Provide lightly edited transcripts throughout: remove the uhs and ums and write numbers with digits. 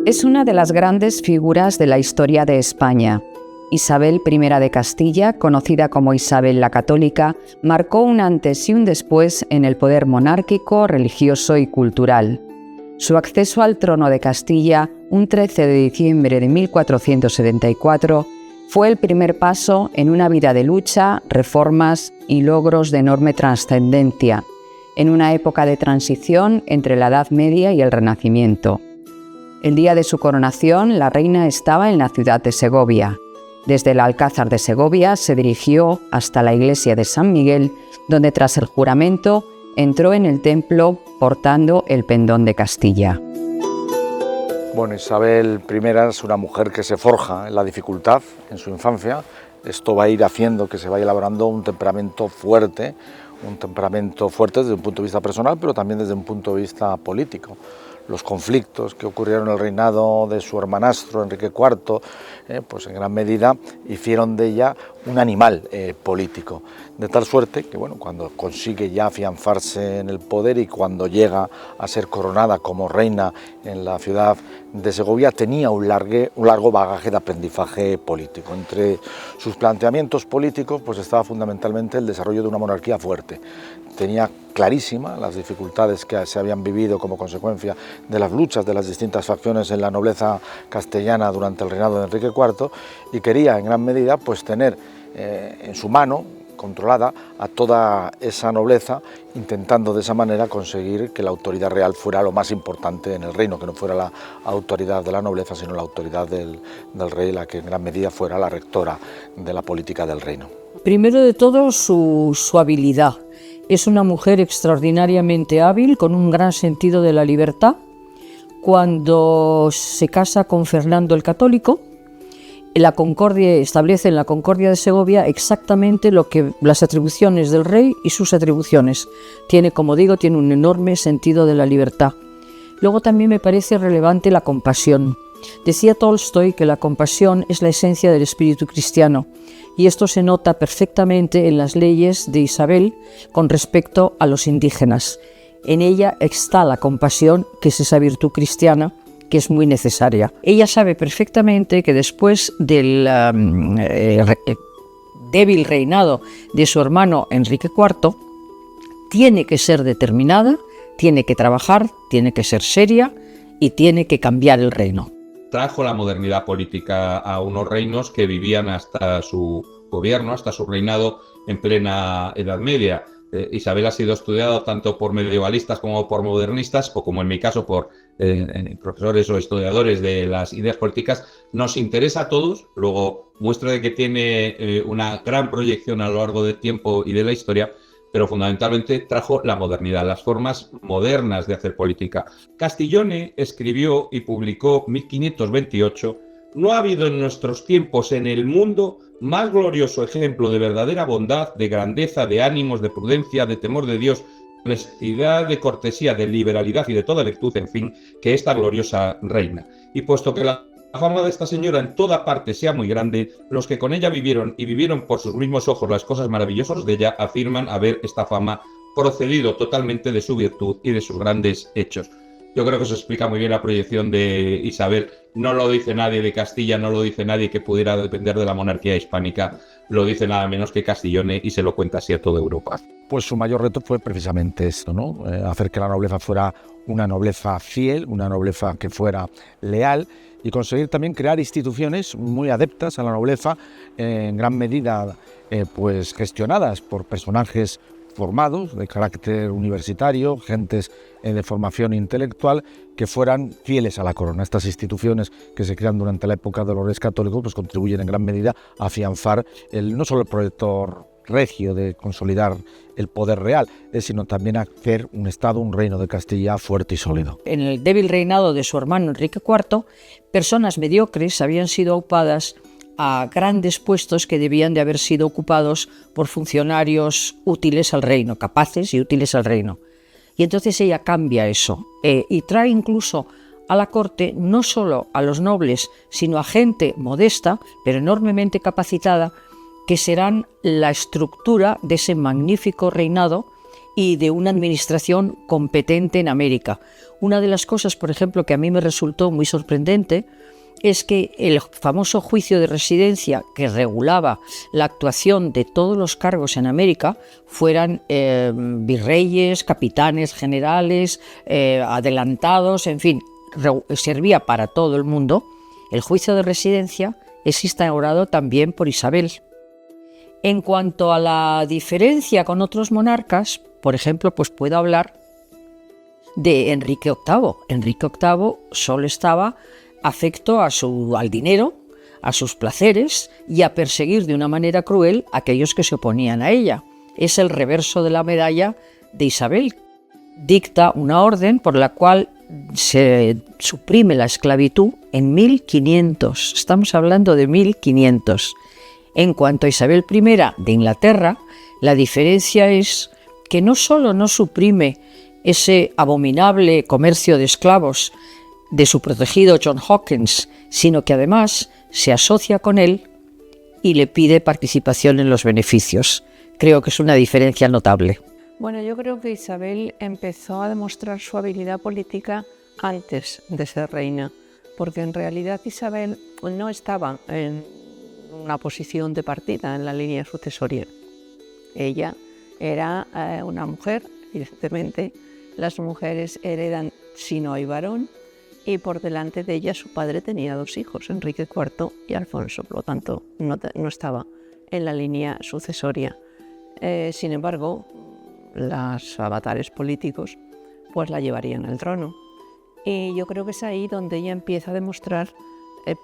Es una de las grandes figuras de la historia de España. Isabel I de Castilla, conocida como Isabel la Católica, marcó un antes y un después en el poder monárquico, religioso y cultural. Su acceso al trono de Castilla, un 13 de diciembre de 1474, fue el primer paso en una vida de lucha, reformas y logros de enorme trascendencia, en una época de transición entre la Edad Media y el Renacimiento. El día de su coronación, la reina estaba en la ciudad de Segovia. Desde el Alcázar de Segovia se dirigió hasta la iglesia de San Miguel, donde tras el juramento entró en el templo portando el pendón de Castilla. Bueno, Isabel I es una mujer que se forja en la dificultad en su infancia. Esto va a ir haciendo que se vaya elaborando un temperamento fuerte desde un punto de vista personal, pero también desde un punto de vista político. Los conflictos que ocurrieron en el reinado de su hermanastro Enrique IV, pues en gran medida hicieron de ella un animal político, de tal suerte que bueno, cuando consigue ya afianzarse en el poder y cuando llega a ser coronada como reina en la ciudad de Segovia, tenía un largo bagaje de aprendizaje político. Entre sus planteamientos políticos pues estaba fundamentalmente el desarrollo de una monarquía fuerte. Tenía clarísimas las dificultades que se habían vivido como consecuencia de las luchas de las distintas facciones en la nobleza castellana durante el reinado de Enrique IV y quería en gran medida pues tener en su mano controlada a toda esa nobleza, intentando de esa manera conseguir que la autoridad real fuera lo más importante en el reino, que no fuera la autoridad de la nobleza, sino la autoridad del rey, la que en gran medida fuera la rectora de la política del reino. Primero de todo, su habilidad. Es una mujer extraordinariamente hábil, con un gran sentido de la libertad. Cuando se casa con Fernando el Católico, establece en la Concordia de Segovia exactamente las atribuciones del rey y sus atribuciones. Tiene, como digo, tiene un enorme sentido de la libertad. Luego también me parece relevante la compasión. Decía Tolstoy que la compasión es la esencia del espíritu cristiano, y esto se nota perfectamente en las leyes de Isabel con respecto a los indígenas. En ella está la compasión, que es esa virtud cristiana que es muy necesaria. Ella sabe perfectamente que después del débil reinado de su hermano Enrique IV, tiene que ser determinada, tiene que trabajar, tiene que ser seria y tiene que cambiar el reino. Trajo la modernidad política a unos reinos que vivían hasta su gobierno, hasta su reinado en plena Edad Media. Isabel ha sido estudiada tanto por medievalistas como por modernistas, o como en mi caso por profesores o historiadores de las ideas políticas. Nos interesa a todos, luego muestra de que tiene una gran proyección a lo largo del tiempo y de la historia, pero fundamentalmente trajo la modernidad, las formas modernas de hacer política. Castiglione escribió y publicó 1528: «No ha habido en nuestros tiempos en el mundo más glorioso ejemplo de verdadera bondad, de grandeza, de ánimos, de prudencia, de temor de Dios, de honestidad, de cortesía, de liberalidad y de toda virtud, en fin, que esta gloriosa reina». Y puesto que la fama de esta señora en toda parte sea muy grande, los que con ella vivieron y vivieron por sus mismos ojos las cosas maravillosas de ella afirman haber esta fama procedido totalmente de su virtud y de sus grandes hechos. Yo creo que eso explica muy bien la proyección de Isabel. No lo dice nadie de Castilla, no lo dice nadie que pudiera depender de la monarquía hispánica, lo dice nada menos que Castiglione, y se lo cuenta así a toda Europa. Pues su mayor reto fue precisamente esto, ¿no? Hacer que la nobleza fuera una nobleza fiel, una nobleza que fuera leal, y conseguir también crear instituciones muy adeptas a la nobleza, en gran medida pues gestionadas por personajes formados de carácter universitario, gentes de formación intelectual, que fueran fieles a la corona. Estas instituciones que se crean durante la época de los Reyes Católicos pues contribuyen en gran medida a afianzar no solo el proyecto regio de consolidar el poder real, sino también hacer un Estado, un reino de Castilla fuerte y sólido. En el débil reinado de su hermano Enrique IV, personas mediocres habían sido aupadas a grandes puestos que debían de haber sido ocupados por funcionarios útiles al reino, capaces y útiles al reino. Y entonces ella cambia eso y trae incluso a la corte no solo a los nobles, sino a gente modesta, pero enormemente capacitada, que serán la estructura de ese magnífico reinado y de una administración competente en América. Una de las cosas, por ejemplo, que a mí me resultó muy sorprendente es que el famoso juicio de residencia que regulaba la actuación de todos los cargos en América, fueran virreyes, capitanes generales, adelantados, en fin, servía para todo el mundo. El juicio de residencia es instaurado también por Isabel. En cuanto a la diferencia con otros monarcas, por ejemplo, pues puedo hablar de Enrique VIII. Enrique VIII solo estaba afecto al dinero, a sus placeres y a perseguir de una manera cruel a aquellos que se oponían a ella. Es el reverso de la medalla de Isabel. Dicta una orden por la cual se suprime la esclavitud en 1500. Estamos hablando de 1500. En cuanto a Isabel I de Inglaterra, la diferencia es que no solo no suprime ese abominable comercio de esclavos de su protegido John Hawkins, sino que además se asocia con él y le pide participación en los beneficios. Creo que es una diferencia notable. Bueno, yo creo que Isabel empezó a demostrar su habilidad política antes de ser reina, porque en realidad Isabel no estaba en una posición de partida en la línea sucesoria. Ella era una mujer, evidentemente las mujeres heredan si no hay varón, y por delante de ella su padre tenía 2 hijos, Enrique IV y Alfonso, por lo tanto no estaba en la línea sucesoria. Sin embargo, los avatares políticos pues la llevarían al trono. Y yo creo que es ahí donde ella empieza a demostrar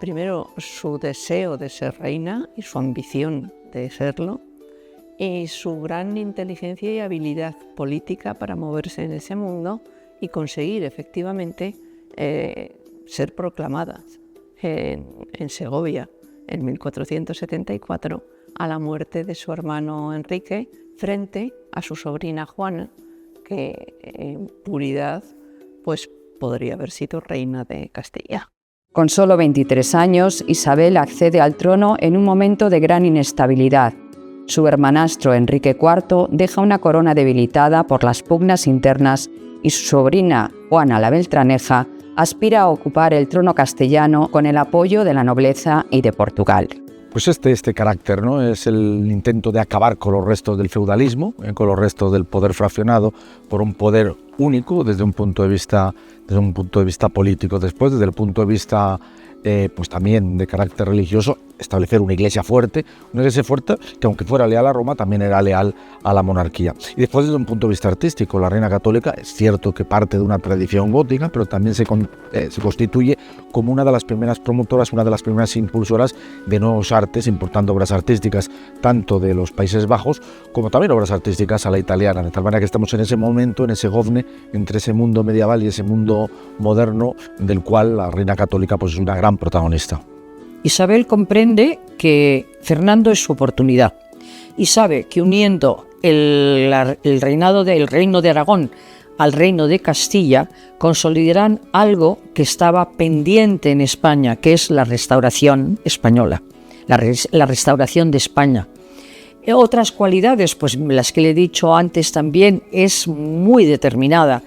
primero su deseo de ser reina y su ambición de serlo, y su gran inteligencia y habilidad política para moverse en ese mundo y conseguir efectivamente ser proclamada en Segovia en 1474 a la muerte de su hermano Enrique frente a su sobrina Juana, que en puridad pues podría haber sido reina de Castilla. Con solo 23 años, Isabel accede al trono en un momento de gran inestabilidad. Su hermanastro Enrique IV deja una corona debilitada por las pugnas internas y su sobrina Juana la Beltraneja aspira a ocupar el trono castellano con el apoyo de la nobleza y de Portugal. Pues este carácter, ¿no? Es el intento de acabar con los restos del feudalismo, con los restos del poder fraccionado por un poder único desde un punto de vista político. Después, desde el punto de vista pues también de carácter religioso, establecer una iglesia fuerte que aunque fuera leal a Roma, también era leal a la monarquía. Y después, desde un punto de vista artístico, la reina católica es cierto que parte de una tradición gótica, pero también se constituye como una de las primeras promotoras, una de las primeras impulsoras de nuevos artes, importando obras artísticas tanto de los Países Bajos como también obras artísticas a la italiana, de tal manera que estamos en ese momento, en ese gozne entre ese mundo medieval y ese mundo moderno, del cual la reina católica pues es una gran protagonista. Isabel comprende que Fernando es su oportunidad y sabe que uniendo el reino de Aragón al reino de Castilla consolidarán algo que estaba pendiente en España, que es la restauración española, la restauración de España. Otras cualidades, pues las que le he dicho antes también, es muy determinada.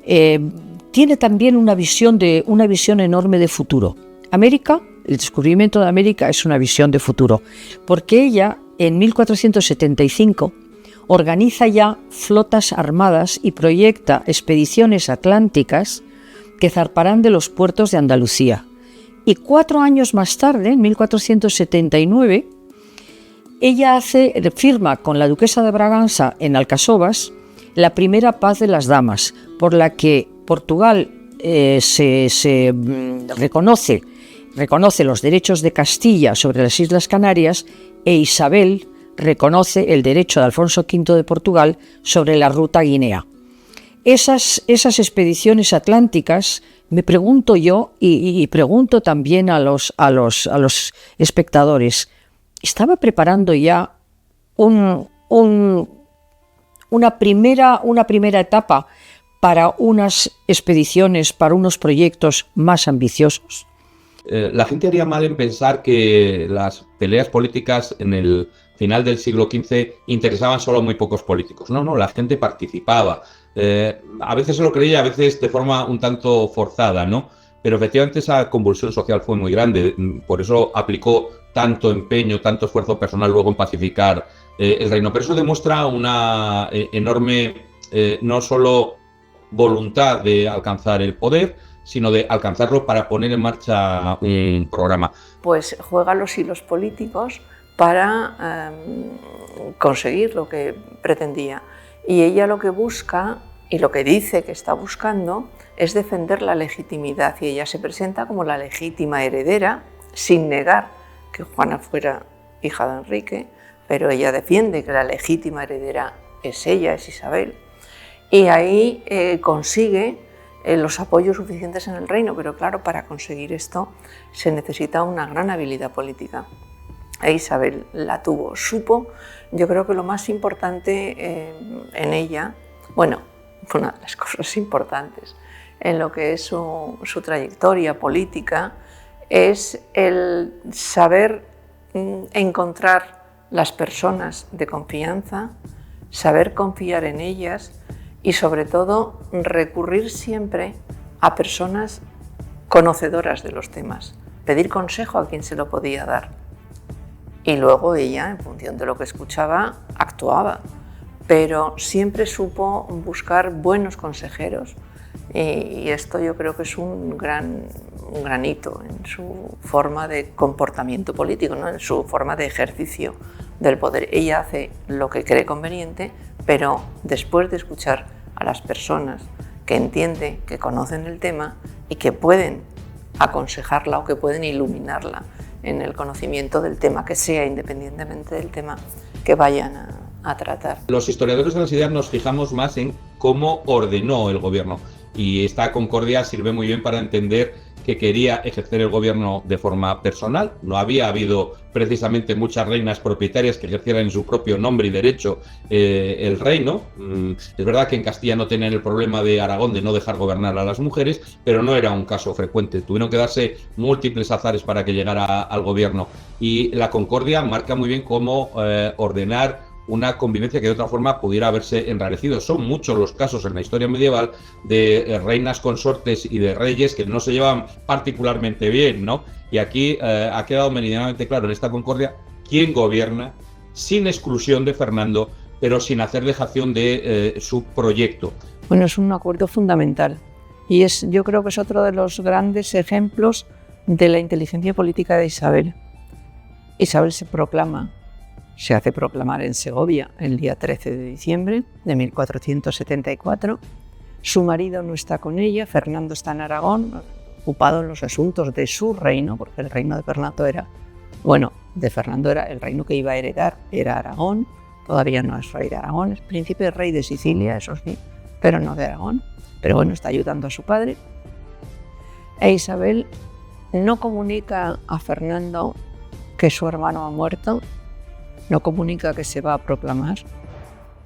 Tiene también una visión enorme de futuro. América, el descubrimiento de América es una visión de futuro, porque ella en 1475 organiza ya flotas armadas y proyecta expediciones atlánticas que zarparán de los puertos de Andalucía. Y 4 años más tarde, en 1479, ella firma con la duquesa de Braganza en Alcasovas la primera paz de las damas, por la que Portugal se reconoce los derechos de Castilla sobre las Islas Canarias, e Isabel reconoce el derecho de Alfonso V de Portugal sobre la ruta Guinea. Esas expediciones atlánticas, me pregunto yo y pregunto también a los espectadores, ¿estaba preparando ya una primera etapa para unas expediciones, para unos proyectos más ambiciosos? La gente haría mal en pensar que las peleas políticas en el final del siglo XV interesaban solo a muy pocos políticos. No, la gente participaba. A veces se lo creía, a veces de forma un tanto forzada, ¿no? Pero efectivamente esa convulsión social fue muy grande, por eso aplicó tanto empeño, tanto esfuerzo personal luego en pacificar el reino. Pero eso demuestra una enorme, no solo voluntad de alcanzar el poder, sino de alcanzarlo para poner en marcha un programa. Pues juega los hilos políticos para conseguir lo que pretendía. Y ella lo que busca, y lo que dice que está buscando, es defender la legitimidad. Y ella se presenta como la legítima heredera, sin negar que Juana fuera hija de Enrique, pero ella defiende que la legítima heredera es ella, es Isabel. Y ahí consigue los apoyos suficientes en el reino, pero claro, para conseguir esto se necesita una gran habilidad política. E Isabel la tuvo, supo. Yo creo que lo más importante en ella, bueno, una de las cosas importantes en lo que es su trayectoria política, es el saber encontrar las personas de confianza, saber confiar en ellas y sobre todo recurrir siempre a personas conocedoras de los temas, pedir consejo a quien se lo podía dar. Y luego ella, en función de lo que escuchaba, actuaba, pero siempre supo buscar buenos consejeros y esto yo creo que es un gran hito en su forma de comportamiento político, ¿no? En su forma de ejercicio del poder. Ella hace lo que cree conveniente, pero después de escuchar a las personas que entiende, que conocen el tema y que pueden aconsejarla o que pueden iluminarla en el conocimiento del tema, que sea independientemente del tema que vayan a tratar. Los historiadores de las ideas nos fijamos más en cómo ordenó el gobierno y esta concordia sirve muy bien para entender que quería ejercer el gobierno de forma personal. No había habido precisamente muchas reinas propietarias que ejercieran en su propio nombre y derecho el reino. Es verdad que en Castilla no tenían el problema de Aragón de no dejar gobernar a las mujeres, pero no era un caso frecuente. Tuvieron que darse múltiples azares para que llegara al gobierno. Y la concordia marca muy bien cómo ordenar una convivencia que de otra forma pudiera haberse enrarecido. Son muchos los casos en la historia medieval de reinas consortes y de reyes que no se llevan particularmente bien, ¿no? Y aquí ha quedado meridianamente claro en esta concordia quién gobierna, sin exclusión de Fernando, pero sin hacer dejación de su proyecto. Bueno, es un acuerdo fundamental y yo creo que es otro de los grandes ejemplos de la inteligencia política de Isabel. Isabel se hace proclamar en Segovia el día 13 de diciembre de 1474. Su marido no está con ella, Fernando está en Aragón, ocupado en los asuntos de su reino, porque el reino de Fernando era el reino que iba a heredar, era Aragón. Todavía no es rey de Aragón, es príncipe rey de Sicilia, eso sí, pero no de Aragón. Pero bueno, está ayudando a su padre. E Isabel no comunica a Fernando que su hermano ha muerto, no comunica que se va a proclamar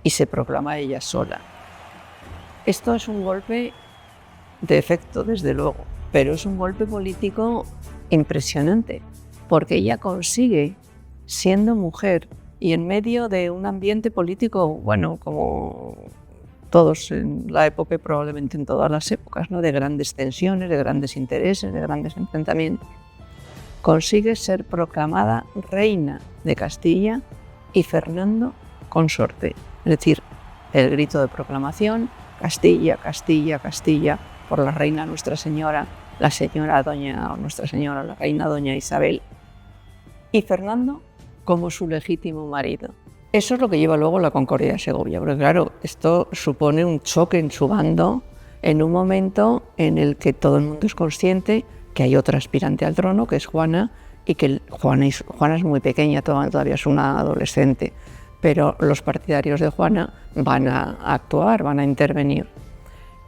y se proclama ella sola. Esto es un golpe de efecto, desde luego, pero es un golpe político impresionante, porque ella consigue, siendo mujer y en medio de un ambiente político, bueno, como todos en la época y probablemente en todas las épocas, ¿no? De grandes tensiones, de grandes intereses, de grandes enfrentamientos, consigue ser proclamada reina de Castilla y Fernando consorte. Es decir, el grito de proclamación, Castilla, Castilla, Castilla, por la reina Nuestra Señora, la señora doña Nuestra Señora, la reina doña Isabel, y Fernando como su legítimo marido. Eso es lo que lleva luego la Concordia de Segovia, porque claro, esto supone un choque en su bando en un momento en el que todo el mundo es consciente que hay otra aspirante al trono, que es Juana, y que Juana es muy pequeña, todavía es una adolescente, pero los partidarios de Juana van a actuar, van a intervenir.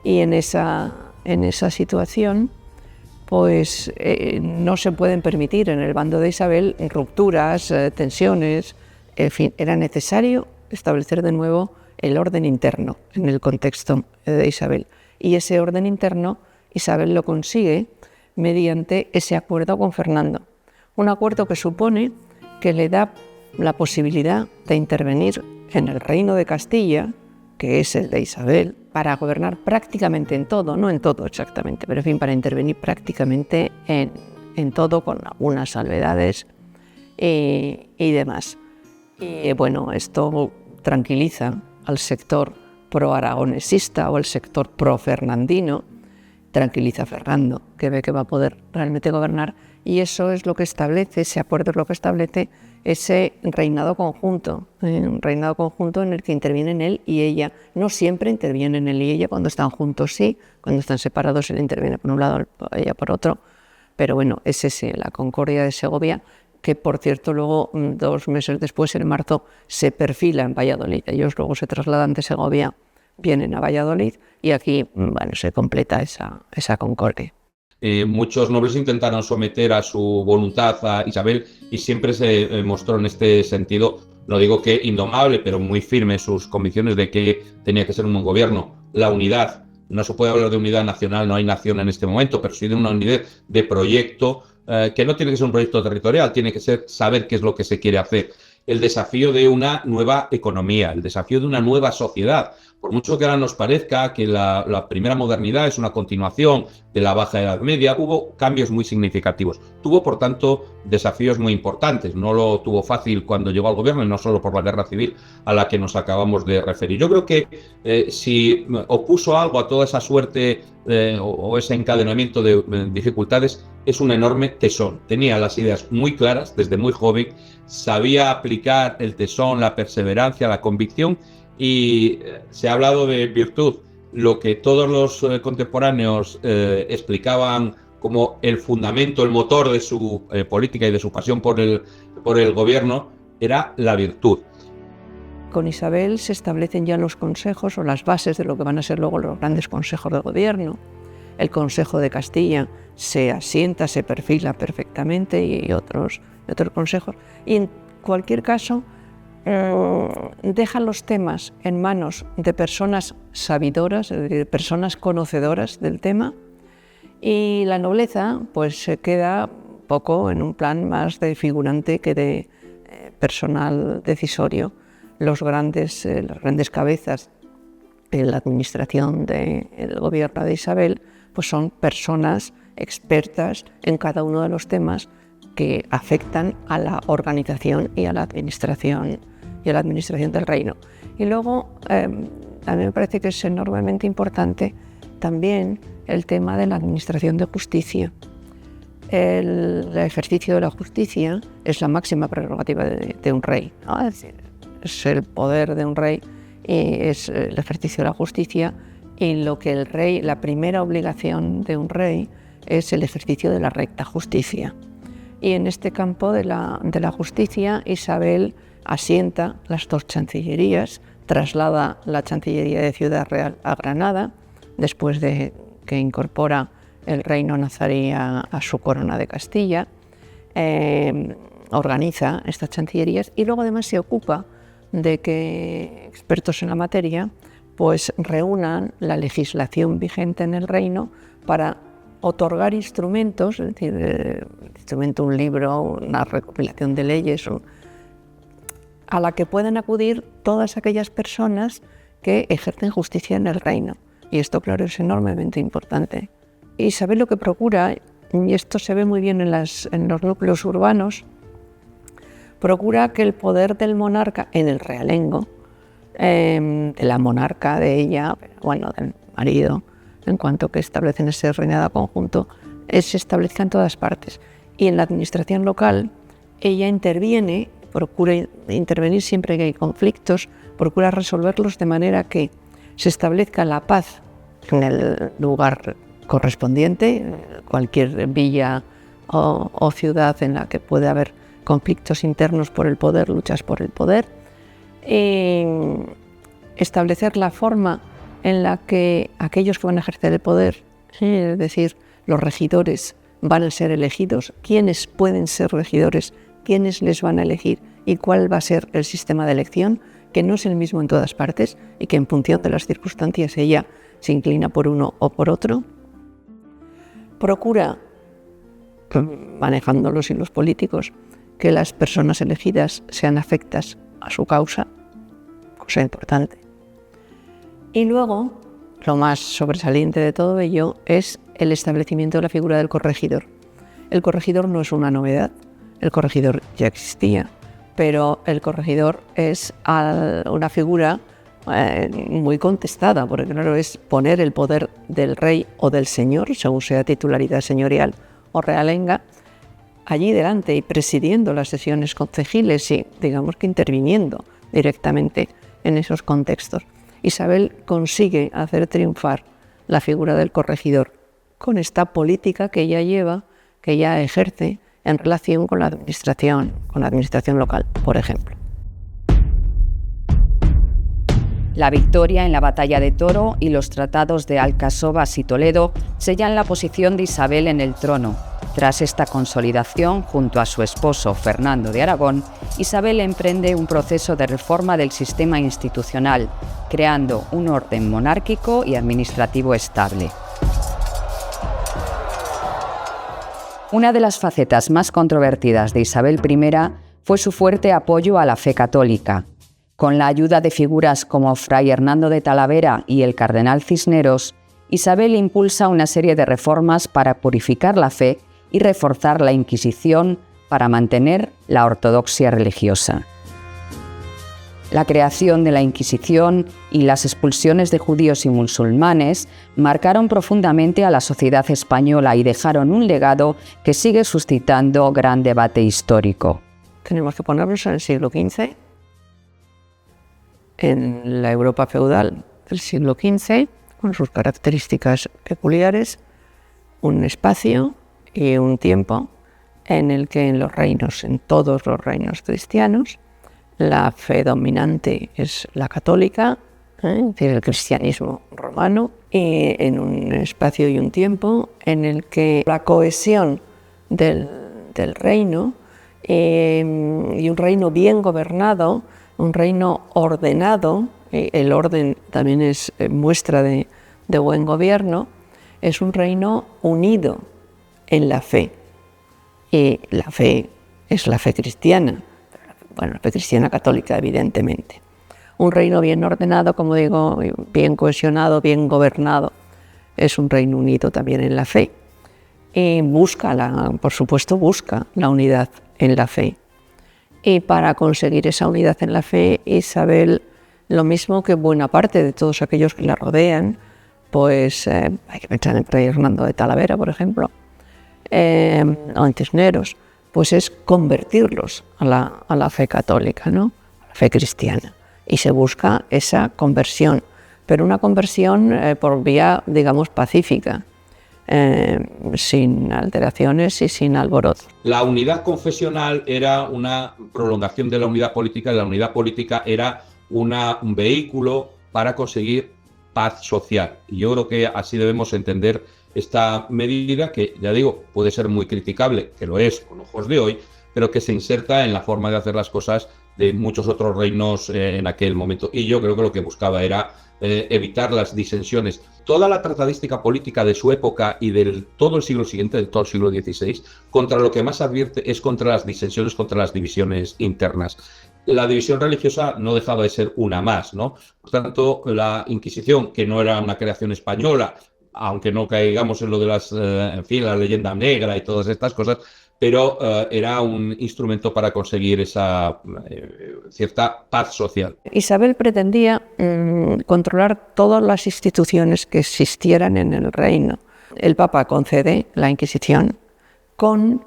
Y en esa situación, pues no se pueden permitir en el bando de Isabel rupturas, tensiones, en fin, era necesario establecer de nuevo el orden interno en el contexto de Isabel. Y ese orden interno Isabel lo consigue mediante ese acuerdo con Fernando. Un acuerdo que supone que le da la posibilidad de intervenir en el reino de Castilla, que es el de Isabel, para gobernar prácticamente en todo, no en todo exactamente, pero en fin, para intervenir prácticamente en todo, con algunas salvedades y demás. Y bueno, esto tranquiliza al sector pro-aragonesista o el sector pro-fernandino, tranquiliza a Fernando, que ve que va a poder realmente gobernar, y eso es lo que establece, ese acuerdo es lo que establece ese reinado conjunto, un reinado conjunto en el que intervienen él y ella. No siempre intervienen él y ella, cuando están juntos sí, cuando están separados él interviene por un lado, ella por otro, pero bueno, es ese, la Concordia de Segovia, que por cierto luego 2 meses después, en marzo, se perfila en Valladolid. Ellos luego se trasladan de Segovia, vienen a Valladolid y aquí bueno, se completa esa concordia. Muchos nobles intentaron someter a su voluntad a Isabel y siempre se mostró en este sentido, no digo que indomable, pero muy firme sus convicciones de que tenía que ser un buen gobierno. La unidad, no se puede hablar de unidad nacional, no hay nación en este momento, pero sí de una unidad de proyecto, que no tiene que ser un proyecto territorial, tiene que ser saber qué es lo que se quiere hacer. El desafío de una nueva economía, el desafío de una nueva sociedad. Por mucho que ahora nos parezca que la primera modernidad es una continuación de la Baja Edad Media, hubo cambios muy significativos. Tuvo, por tanto, desafíos muy importantes. No lo tuvo fácil cuando llegó al gobierno, y no solo por la guerra civil a la que nos acabamos de referir. Yo creo que si opuso algo a toda esa suerte o ese encadenamiento de dificultades, es un enorme tesón. Tenía las ideas muy claras desde muy joven, sabía aplicar el tesón, la perseverancia, la convicción, y se ha hablado de virtud, lo que todos los contemporáneos explicaban como el fundamento, el motor de su política y de su pasión por el gobierno, era la virtud. Con Isabel se establecen ya los consejos o las bases de lo que van a ser luego los grandes consejos de gobierno. El Consejo de Castilla se asienta, se perfila perfectamente y otros consejos. Y en cualquier caso, dejan los temas en manos de personas sabidoras, es decir, personas conocedoras del tema, y la nobleza pues se queda un poco en un plan más de figurante que de personal decisorio. Las grandes cabezas de la administración del gobierno de Isabel pues son personas expertas en cada uno de los temas que afectan a la organización y a la administración del reino. Y luego a mí me parece que es enormemente importante también el tema de la administración de justicia. El ejercicio de la justicia es la máxima prerrogativa de un rey, ¿no? Es decir, es el poder de un rey y es el ejercicio de la justicia, y lo que el rey, la primera obligación de un rey es el ejercicio de la recta justicia. Y en este campo de la justicia, Isabel asienta las 2 chancillerías, traslada la Chancillería de Ciudad Real a Granada, después de que incorpora el reino nazarí a su corona de Castilla, organiza estas chancillerías y luego además se ocupa de que expertos en la materia pues reúnan la legislación vigente en el reino para otorgar instrumentos, es decir, un libro, una recopilación de leyes, a la que pueden acudir todas aquellas personas que ejercen justicia en el reino. Y esto, claro, es enormemente importante. Isabel lo que procura, y esto se ve muy bien en los núcleos urbanos, procura que el poder del monarca en el realengo, de la monarca, de ella, bueno, del marido, en cuanto que establecen ese reinado conjunto, se establezca en todas partes. Y en la administración local, ella interviene, procura intervenir siempre que hay conflictos, procura resolverlos de manera que se establezca la paz en el lugar correspondiente, cualquier villa o ciudad en la que puede haber conflictos internos por el poder, luchas por el poder, establecer la forma en la que aquellos que van a ejercer el poder, es decir, los regidores, van a ser elegidos, quiénes pueden ser regidores, quiénes les van a elegir y cuál va a ser el sistema de elección, que no es el mismo en todas partes y que en función de las circunstancias ella se inclina por uno o por otro. Procura, manejando los hilos políticos, que las personas elegidas sean afectas a su causa, cosa importante. Y luego, lo más sobresaliente de todo ello es el establecimiento de la figura del corregidor. El corregidor no es una novedad, el corregidor ya existía, pero el corregidor es una figura muy contestada, porque claro, es poner el poder del rey o del señor, según sea titularidad señorial o realenga, allí delante y presidiendo las sesiones concejiles y, digamos que interviniendo directamente en esos contextos. Isabel consigue hacer triunfar la figura del corregidor con esta política que ella lleva, que ella ejerce en relación con la administración local, por ejemplo. La victoria en la batalla de Toro y los tratados de Alcasovas y Toledo sellan la posición de Isabel en el trono. Tras esta consolidación, junto a su esposo Fernando de Aragón, Isabel emprende un proceso de reforma del sistema institucional, creando un orden monárquico y administrativo estable. Una de las facetas más controvertidas de Isabel I fue su fuerte apoyo a la fe católica. Con la ayuda de figuras como Fray Hernando de Talavera y el cardenal Cisneros, Isabel impulsa una serie de reformas para purificar la fe y reforzar la Inquisición para mantener la ortodoxia religiosa. La creación de la Inquisición y las expulsiones de judíos y musulmanes marcaron profundamente a la sociedad española y dejaron un legado que sigue suscitando gran debate histórico. Tenemos que ponernos en el siglo XV, en la Europa feudal del siglo XV, con sus características peculiares, un espacio y un tiempo en el que en todos los reinos cristianos, la fe dominante es la católica, es decir, el cristianismo romano, y en un espacio y un tiempo en el que la cohesión del reino y un reino bien gobernado, un reino ordenado, el orden también es muestra de buen gobierno, es un reino unido en la fe. Y la fe es la fe cristiana, la fe cristiana católica, evidentemente. Un reino bien ordenado, como digo, bien cohesionado, bien gobernado, es un reino unido también en la fe. Y por supuesto, busca la unidad en la fe. Y para conseguir esa unidad en la fe, Isabel, lo mismo que buena parte de todos aquellos que la rodean, pues hay que pensar en Fray Hernando de Talavera, por ejemplo, o en Cisneros, pues es convertirlos a la fe católica, ¿no? A la fe cristiana. Y se busca esa conversión, pero una conversión por vía, digamos, pacífica, sin alteraciones y sin alborotos. La unidad confesional era una prolongación de la unidad política y la unidad política era un vehículo para conseguir paz social. Y yo creo que así debemos entender esta medida que, ya digo, puede ser muy criticable, que lo es con ojos de hoy, pero que se inserta en la forma de hacer las cosas de muchos otros reinos en aquel momento. Y yo creo que lo que buscaba era evitar las disensiones. Toda la tratadística política de su época y de todo el siglo siguiente, de todo el siglo XVI, contra lo que más advierte es contra las disensiones, contra las divisiones internas. La división religiosa no dejaba de ser una más, ¿no? Por tanto, la Inquisición, que no era una creación española, aunque no caigamos en lo de la leyenda negra y todas estas cosas, pero era un instrumento para conseguir esa cierta paz social. Isabel pretendía controlar todas las instituciones que existieran en el reino. El Papa concede la Inquisición con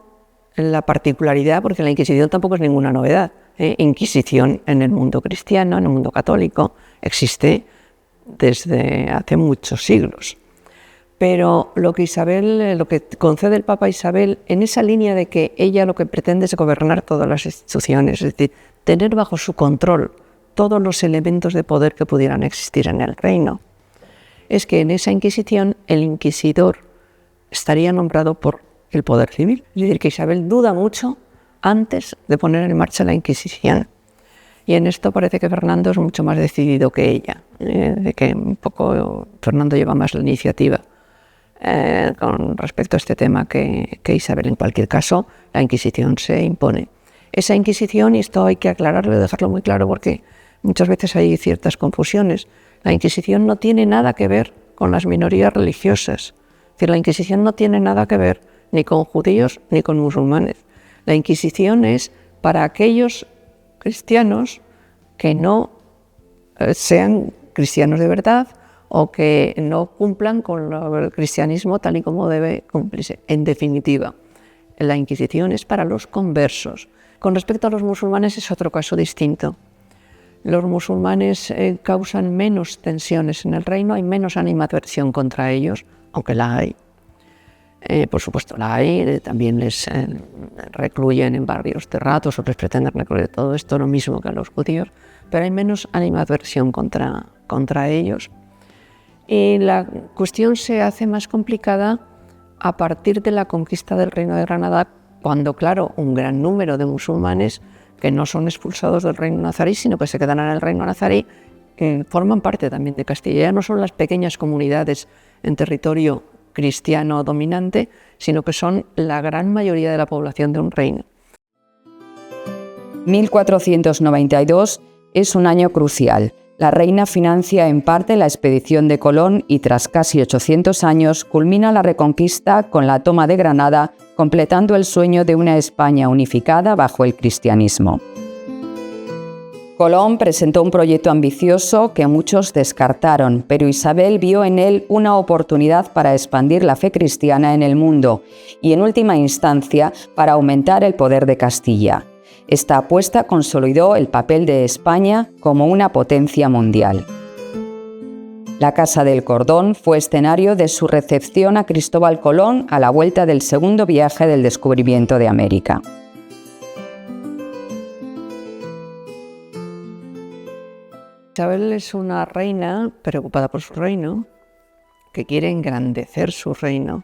la particularidad, porque la Inquisición tampoco es ninguna novedad. Inquisición en el mundo cristiano, en el mundo católico, existe desde hace muchos siglos. Pero lo que concede el Papa a Isabel, en esa línea de que ella lo que pretende es gobernar todas las instituciones, es decir, tener bajo su control todos los elementos de poder que pudieran existir en el reino, es que en esa Inquisición el inquisidor estaría nombrado por el poder civil. Es decir, que Isabel duda mucho antes de poner en marcha la Inquisición. Y en esto parece que Fernando es mucho más decidido que ella, de que un poco Fernando lleva más la iniciativa con respecto a este tema que Isabel. En cualquier caso, la Inquisición se impone. Esa Inquisición, y esto hay que aclararlo y dejarlo muy claro porque muchas veces hay ciertas confusiones, la Inquisición no tiene nada que ver con las minorías religiosas. Es decir, la Inquisición no tiene nada que ver ni con judíos ni con musulmanes. La Inquisición es para aquellos cristianos que no sean cristianos de verdad o que no cumplan con el cristianismo tal y como debe cumplirse. En definitiva, la Inquisición es para los conversos. Con respecto a los musulmanes es otro caso distinto. Los musulmanes causan menos tensiones en el reino, hay menos animadversión contra ellos, aunque la hay. Por supuesto la hay, también les recluyen en barrios cerrados o les pretenden recluir, todo esto lo mismo que a los judíos, pero hay menos animadversión contra ellos. Y la cuestión se hace más complicada a partir de la conquista del Reino de Granada, cuando, claro, un gran número de musulmanes que no son expulsados del reino nazarí, sino que se quedan en el reino nazarí, forman parte también de Castilla. Ya no son las pequeñas comunidades en territorio cristiano dominante, sino que son la gran mayoría de la población de un reino. 1492 es un año crucial. La reina financia en parte la expedición de Colón y tras casi 800 años culmina la reconquista con la toma de Granada, completando el sueño de una España unificada bajo el cristianismo. Colón presentó un proyecto ambicioso que muchos descartaron, pero Isabel vio en él una oportunidad para expandir la fe cristiana en el mundo y, en última instancia, para aumentar el poder de Castilla. Esta apuesta consolidó el papel de España como una potencia mundial. La Casa del Cordón fue escenario de su recepción a Cristóbal Colón a la vuelta del segundo viaje del descubrimiento de América. Isabel es una reina preocupada por su reino, que quiere engrandecer su reino.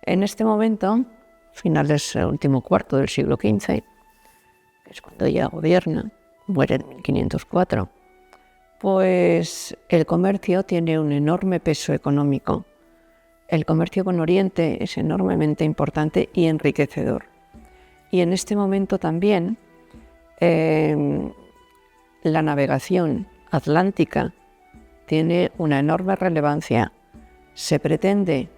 En este momento, finales del último cuarto del siglo XV, que es cuando ella gobierna, muere en 1504, pues el comercio tiene un enorme peso económico. El comercio con Oriente es enormemente importante y enriquecedor. Y en este momento también la navegación atlántica tiene una enorme relevancia. Se pretende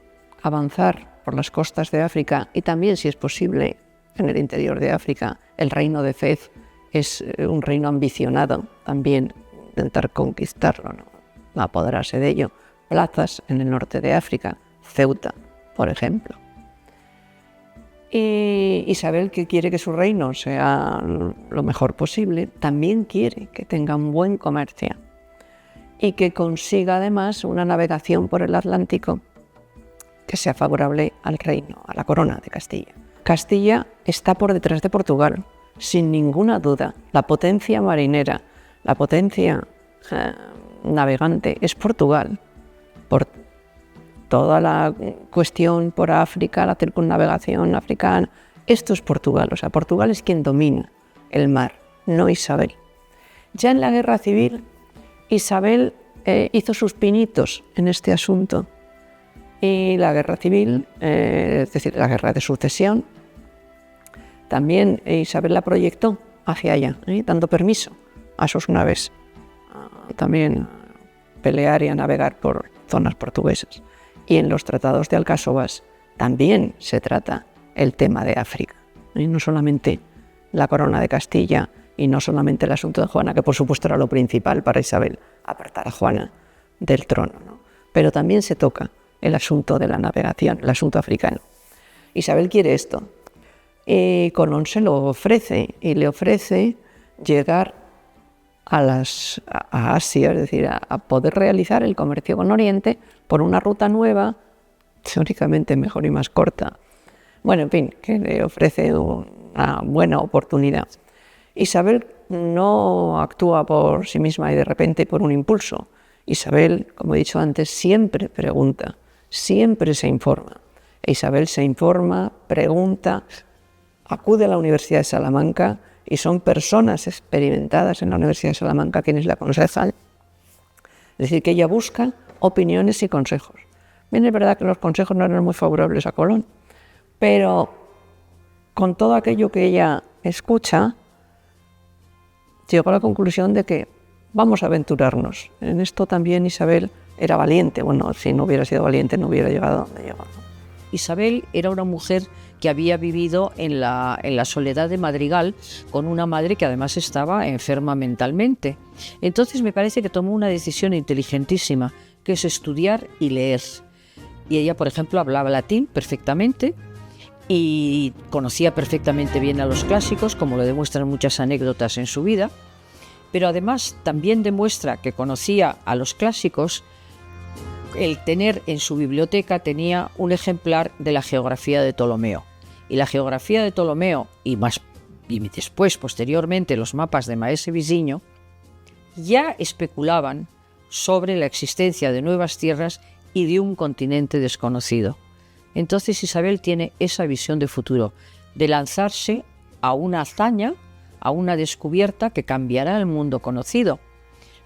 avanzar por las costas de África y también, si es posible, en el interior de África. El reino de Fez es un reino ambicionado, también intentar conquistarlo, no apoderarse de ello. Plazas en el norte de África, Ceuta, por ejemplo. Y Isabel, que quiere que su reino sea lo mejor posible, también quiere que tenga un buen comercio y que consiga además una navegación por el Atlántico que sea favorable al reino, a la corona de Castilla. Castilla está por detrás de Portugal, sin ninguna duda. La potencia marinera, la potencia navegante es Portugal, por toda la cuestión por África, la circunnavegación africana. Esto es Portugal, o sea, Portugal es quien domina el mar, no Isabel. Ya en la guerra civil, Isabel hizo sus pinitos en este asunto. Y la guerra civil, es decir, la guerra de sucesión, también Isabel la proyectó hacia allá, dando permiso a sus naves también pelear y a navegar por zonas portuguesas. Y en los tratados de Alcáçovas también se trata el tema de África, no solamente la corona de Castilla y no solamente el asunto de Juana, que por supuesto era lo principal para Isabel, apartar a Juana del trono, ¿no? Pero también se toca el asunto de la navegación, el asunto africano. Isabel quiere esto. Y Colón se lo ofrece, y le ofrece llegar a Asia, es decir, a poder realizar el comercio con Oriente por una ruta nueva, teóricamente mejor y más corta. Bueno, en fin, que le ofrece una buena oportunidad. Isabel no actúa por sí misma y de repente por un impulso. Isabel, como he dicho antes, siempre pregunta, siempre se informa. Isabel se informa, pregunta, acude a la Universidad de Salamanca y son personas experimentadas en la Universidad de Salamanca quienes la aconsejan. Es decir, que ella busca opiniones y consejos. Bien, es verdad que los consejos no eran muy favorables a Colón, pero con todo aquello que ella escucha, llegó a la conclusión de que vamos a aventurarnos. En esto también Isabel era valiente. Bueno, si no hubiera sido valiente no hubiera llegado a donde llegó. Isabel era una mujer que había vivido en la soledad de Madrigal con una madre que además estaba enferma mentalmente. Entonces me parece que tomó una decisión inteligentísima, que es estudiar y leer. Y ella, por ejemplo, hablaba latín perfectamente y conocía perfectamente bien a los clásicos, como lo demuestran muchas anécdotas en su vida, pero además también demuestra que conocía a los clásicos. El tener en su biblioteca tenía un ejemplar de la geografía de Ptolomeo. Y la geografía de Ptolomeo, y después, posteriormente, los mapas de Maese Biziño, ya especulaban sobre la existencia de nuevas tierras y de un continente desconocido. Entonces Isabel tiene esa visión de futuro, de lanzarse a una hazaña, a una descubierta que cambiará el mundo conocido.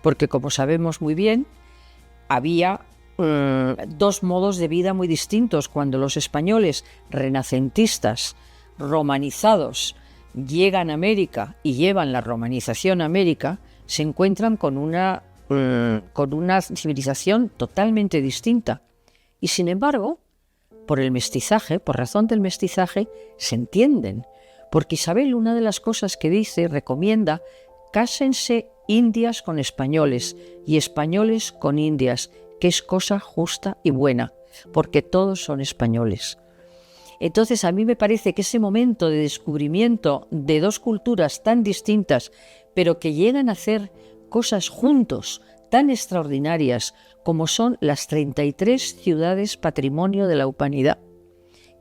Porque, como sabemos muy bien, había dos modos de vida muy distintos. Cuando los españoles renacentistas, romanizados, llegan a América y llevan la romanización a América, se encuentran con una civilización totalmente distinta. Y sin embargo, por el mestizaje, por razón del mestizaje, se entienden. Porque Isabel, una de las cosas que dice, recomienda, cásense indias con españoles y españoles con indias, que es cosa justa y buena, porque todos son españoles. Entonces a mí me parece que ese momento de descubrimiento de dos culturas tan distintas, pero que llegan a hacer cosas juntos tan extraordinarias como son las 33 ciudades patrimonio de la humanidad,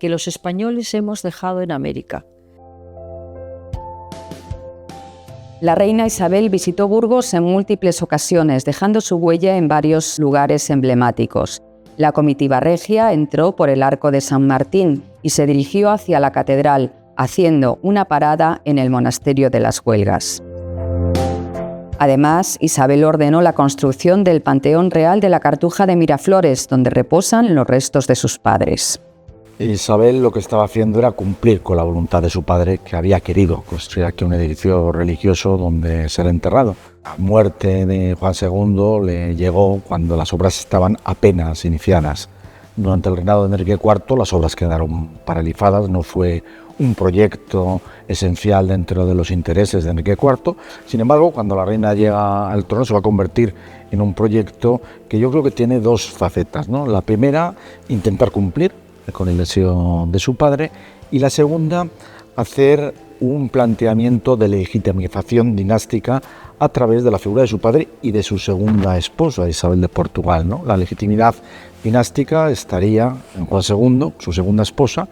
que los españoles hemos dejado en América. La reina Isabel visitó Burgos en múltiples ocasiones, dejando su huella en varios lugares emblemáticos. La comitiva regia entró por el Arco de San Martín y se dirigió hacia la catedral, haciendo una parada en el monasterio de las Huelgas. Además, Isabel ordenó la construcción del Panteón Real de la Cartuja de Miraflores, donde reposan los restos de sus padres. Isabel lo que estaba haciendo era cumplir con la voluntad de su padre, que había querido construir aquí un edificio religioso donde ser enterrado. La muerte de Juan II le llegó cuando las obras estaban apenas iniciadas. Durante el reinado de Enrique IV las obras quedaron paralizadas, no fue un proyecto esencial dentro de los intereses de Enrique IV. Sin embargo, cuando la reina llega al trono se va a convertir en un proyecto que yo creo que tiene dos facetas, ¿no? La primera, intentar cumplir con el deseo de su padre, y la segunda, hacer un planteamiento de legitimización dinástica a través de la figura de su padre y de su segunda esposa, Isabel de Portugal, ¿no? La legitimidad dinástica estaría en Juan II, su segunda esposa,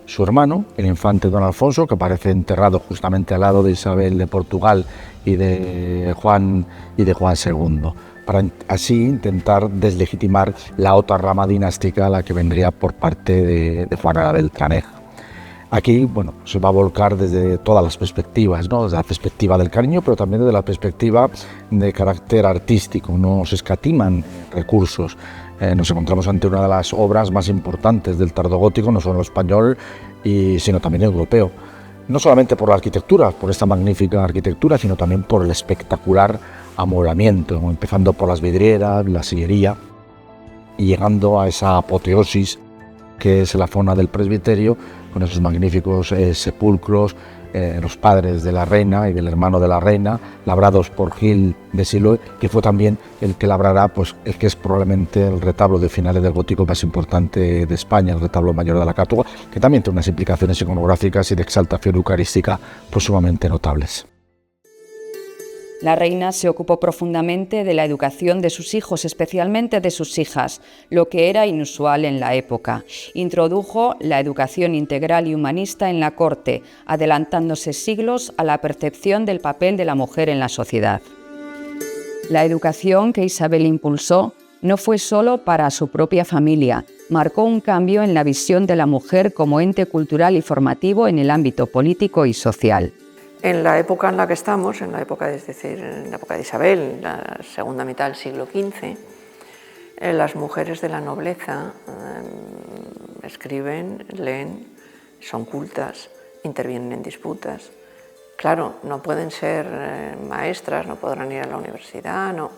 su hermano, el infante don Alfonso, que aparece enterrado justamente al lado de Isabel de Portugal y de Juan II, para así intentar deslegitimar la otra rama dinástica, la que vendría por parte de Juana la Beltraneja. Aquí, bueno, se va a volcar desde todas las perspectivas, ¿no? Desde la perspectiva del cariño, pero también desde la perspectiva de carácter artístico. No se escatiman recursos. Nos encontramos ante una de las obras más importantes del tardogótico, no solo español, sino también europeo. No solamente por la arquitectura, por esta magnífica arquitectura, sino también por el espectacular amurallamiento, empezando por las vidrieras, la sillería, y llegando a esa apoteosis que es la zona del presbiterio, con esos magníficos sepulcros, los padres de la reina y del hermano de la reina, labrados por Gil de Siloé, que fue también el que labrará pues, el que es probablemente el retablo de finales del gótico más importante de España, el retablo mayor de la Cartuja, que también tiene unas implicaciones iconográficas y de exaltación eucarística pues, sumamente notables. La reina se ocupó profundamente de la educación de sus hijos, especialmente de sus hijas, lo que era inusual en la época. Introdujo la educación integral y humanista en la corte, adelantándose siglos a la percepción del papel de la mujer en la sociedad. La educación que Isabel impulsó no fue solo para su propia familia, marcó un cambio en la visión de la mujer como ente cultural y formativo en el ámbito político y social. En la época en la que estamos, en la época de Isabel, la segunda mitad del siglo XV, las mujeres de la nobleza escriben, leen, son cultas, intervienen en disputas, Claro, no pueden ser maestras, no podrán ir a la universidad, no,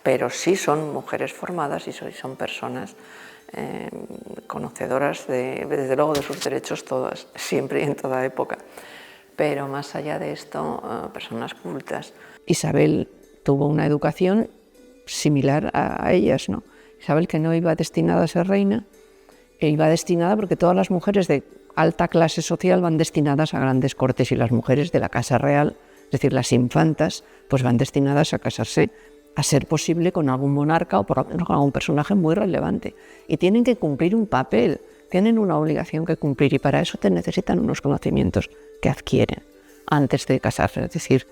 pero sí son mujeres formadas y son personas conocedoras, desde luego, de sus derechos todas, siempre y en toda época. Pero más allá de esto, personas cultas. Isabel tuvo una educación similar a ellas, ¿no? Isabel, que no iba destinada a ser reina, iba destinada porque todas las mujeres de alta clase social van destinadas a grandes cortes y las mujeres de la casa real, es decir, las infantas, pues van destinadas a casarse, a ser posible, con algún monarca o por lo menos con algún personaje muy relevante. Y tienen que cumplir un papel, tienen una obligación que cumplir y para eso necesitan unos conocimientos que adquieren antes de casarse, es decir,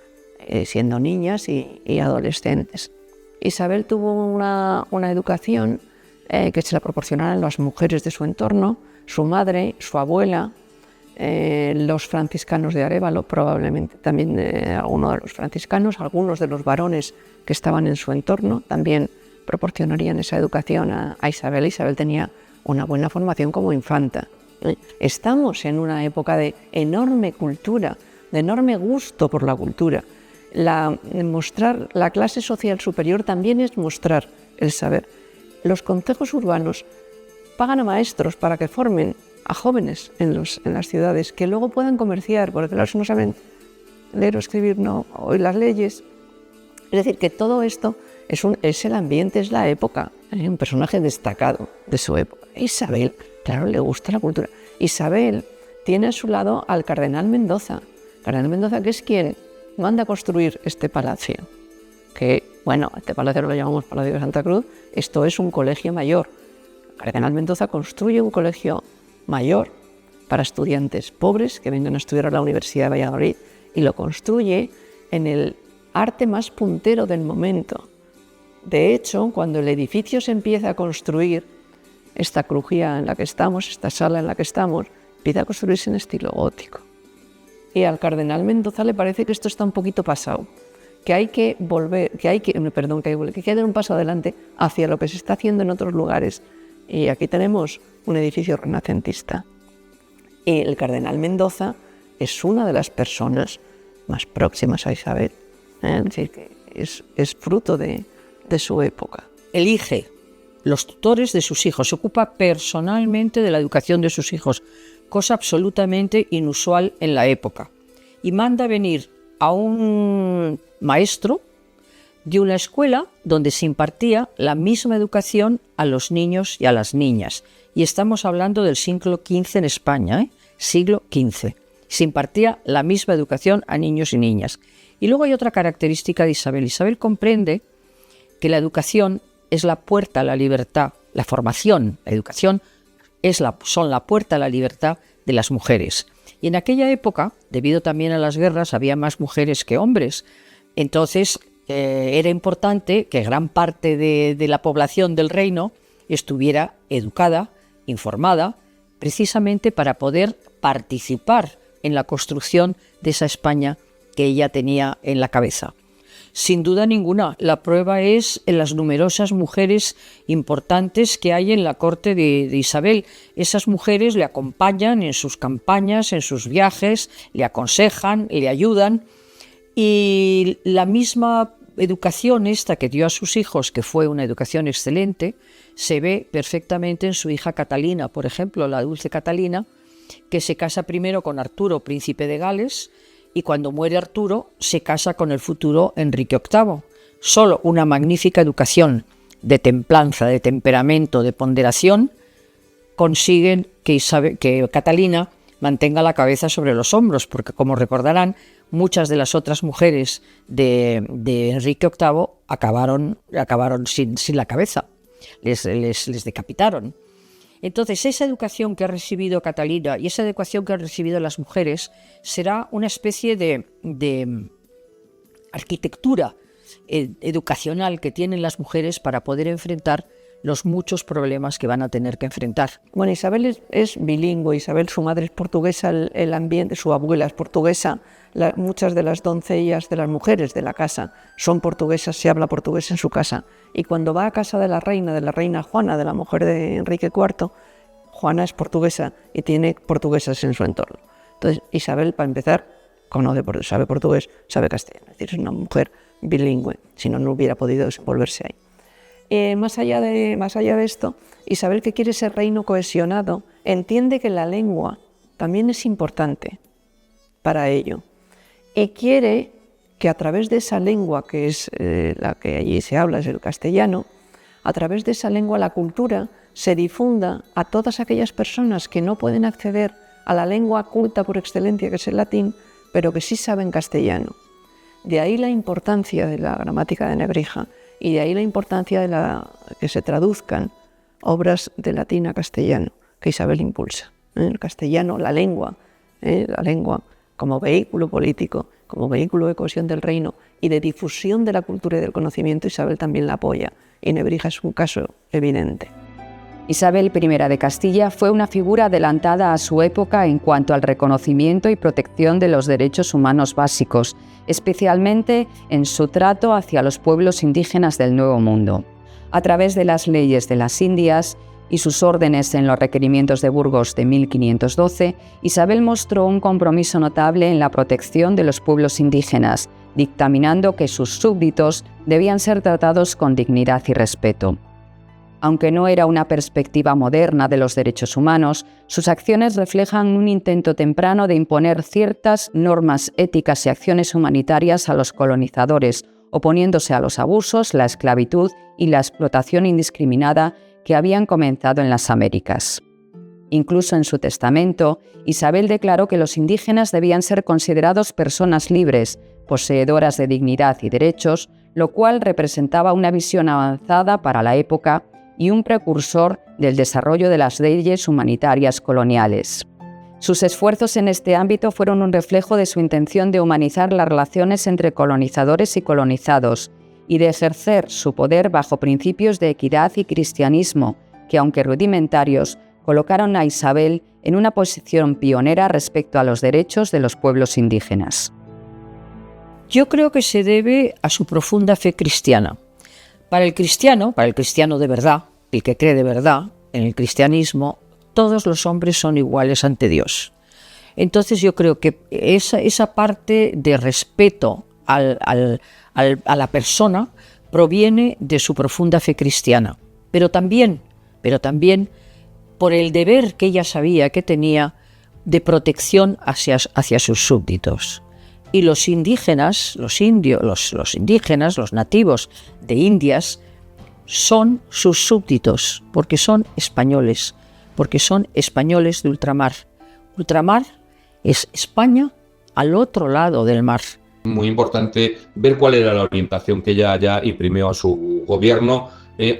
siendo niñas y adolescentes. Isabel tuvo una educación que se la proporcionaron las mujeres de su entorno, su madre, su abuela, los franciscanos de Arévalo, probablemente también algunos de los franciscanos, algunos de los varones que estaban en su entorno también proporcionarían esa educación a Isabel. Isabel tenía una buena formación como infanta. Estamos en una época de enorme cultura, de enorme gusto por la cultura. Mostrar la clase social superior también es mostrar el saber. Los concejos urbanos pagan a maestros para que formen a jóvenes en las ciudades, que luego puedan comerciar, porque claro, no saben leer o escribir, no, o las leyes. Es decir, que todo esto es el ambiente, es la época, un personaje destacado de su época. Isabel, claro, le gusta la cultura. Isabel tiene a su lado al cardenal Mendoza. Cardenal Mendoza, que es quien manda a construir este palacio, que, bueno, este palacio lo llamamos Palacio de Santa Cruz, esto es un colegio mayor. Cardenal Mendoza construye un colegio mayor para estudiantes pobres que vengan a estudiar a la Universidad de Valladolid y lo construye en el arte más puntero del momento. De hecho, cuando el edificio se empieza a construir, esta crujía en la que estamos, esta sala en la que estamos, empieza a construirse en estilo gótico. Y al cardenal Mendoza le parece que esto está un poquito pasado, que hay que volver, que hay que dar un paso adelante hacia lo que se está haciendo en otros lugares. Y aquí tenemos un edificio renacentista. Y el cardenal Mendoza es una de las personas más próximas a Isabel. Es decir, que es fruto de su época. Elige los tutores de sus hijos, se ocupa personalmente de la educación de sus hijos, cosa absolutamente inusual en la época. Y manda venir a un maestro de una escuela donde se impartía la misma educación a los niños y a las niñas. Y estamos hablando del siglo XV en España, siglo XV. Se impartía la misma educación a niños y niñas. Y luego hay otra característica de Isabel. Isabel comprende que la educación es la puerta a la libertad, la formación, la educación son la puerta a la libertad de las mujeres. Y en aquella época, debido también a las guerras, había más mujeres que hombres. Entonces, era importante que gran parte de la población del reino estuviera educada, informada, precisamente para poder participar en la construcción de esa España que ella tenía en la cabeza. Sin duda ninguna, la prueba es en las numerosas mujeres importantes que hay en la corte de Isabel. Esas mujeres le acompañan en sus campañas, en sus viajes, le aconsejan, le ayudan. Y la misma educación esta que dio a sus hijos, que fue una educación excelente, se ve perfectamente en su hija Catalina, por ejemplo, la dulce Catalina, que se casa primero con Arturo, príncipe de Gales, y cuando muere Arturo se casa con el futuro Enrique VIII. Solo una magnífica educación de templanza, de temperamento, de ponderación, consiguen que Catalina mantenga la cabeza sobre los hombros, porque como recordarán, muchas de las otras mujeres de Enrique VIII acabaron sin la cabeza, les decapitaron. Entonces, esa educación que ha recibido Catalina y esa educación que han recibido las mujeres será una especie de arquitectura educacional que tienen las mujeres para poder enfrentar los muchos problemas que van a tener que enfrentar. Bueno, Isabel es bilingüe. Isabel, su madre es portuguesa, el ambiente, su abuela es portuguesa, muchas de las doncellas de las mujeres de la casa son portuguesas, se habla portugués en su casa. Y cuando va a casa de la reina Juana, de la mujer de Enrique IV, Juana es portuguesa y tiene portuguesas en su entorno. Entonces, Isabel, para empezar, sabe portugués, sabe castellano. Es decir, es una mujer bilingüe, si no, no hubiera podido desenvolverse ahí. Más allá de esto, Isabel, que quiere ese reino cohesionado, entiende que la lengua también es importante para ello y quiere que a través de esa lengua, que es la que allí se habla, es el castellano, a través de esa lengua la cultura se difunda a todas aquellas personas que no pueden acceder a la lengua culta por excelencia, que es el latín, pero que sí saben castellano. De ahí la importancia de la gramática de Nebrija y de ahí la importancia de que se traduzcan obras de latín a castellano, que Isabel impulsa. El castellano, la lengua como vehículo político, como vehículo de cohesión del reino y de difusión de la cultura y del conocimiento, Isabel también la apoya, y Nebrija es un caso evidente. Isabel I de Castilla fue una figura adelantada a su época en cuanto al reconocimiento y protección de los derechos humanos básicos, especialmente en su trato hacia los pueblos indígenas del Nuevo Mundo. A través de las leyes de las Indias y sus órdenes en los requerimientos de Burgos de 1512, Isabel mostró un compromiso notable en la protección de los pueblos indígenas, dictaminando que sus súbditos debían ser tratados con dignidad y respeto. Aunque no era una perspectiva moderna de los derechos humanos, sus acciones reflejan un intento temprano de imponer ciertas normas éticas y acciones humanitarias a los colonizadores, oponiéndose a los abusos, la esclavitud y la explotación indiscriminada que habían comenzado en las Américas. Incluso en su testamento, Isabel declaró que los indígenas debían ser considerados personas libres, poseedoras de dignidad y derechos, lo cual representaba una visión avanzada para la época y un precursor del desarrollo de las leyes humanitarias coloniales. Sus esfuerzos en este ámbito fueron un reflejo de su intención de humanizar las relaciones entre colonizadores y colonizados y de ejercer su poder bajo principios de equidad y cristianismo, que, aunque rudimentarios, colocaron a Isabel en una posición pionera respecto a los derechos de los pueblos indígenas. Yo creo que se debe a su profunda fe cristiana. Para el cristiano de verdad, el que cree de verdad en el cristianismo, todos los hombres son iguales ante Dios. Entonces yo creo que esa parte de respeto a la persona proviene de su profunda fe cristiana, pero también por el deber que ella sabía que tenía de protección hacia sus súbditos. Y los indígenas, los indígenas, los nativos de Indias, son sus súbditos, porque son españoles de ultramar. Ultramar es España al otro lado del mar. Muy importante ver cuál era la orientación que ella ya imprimió a su gobierno,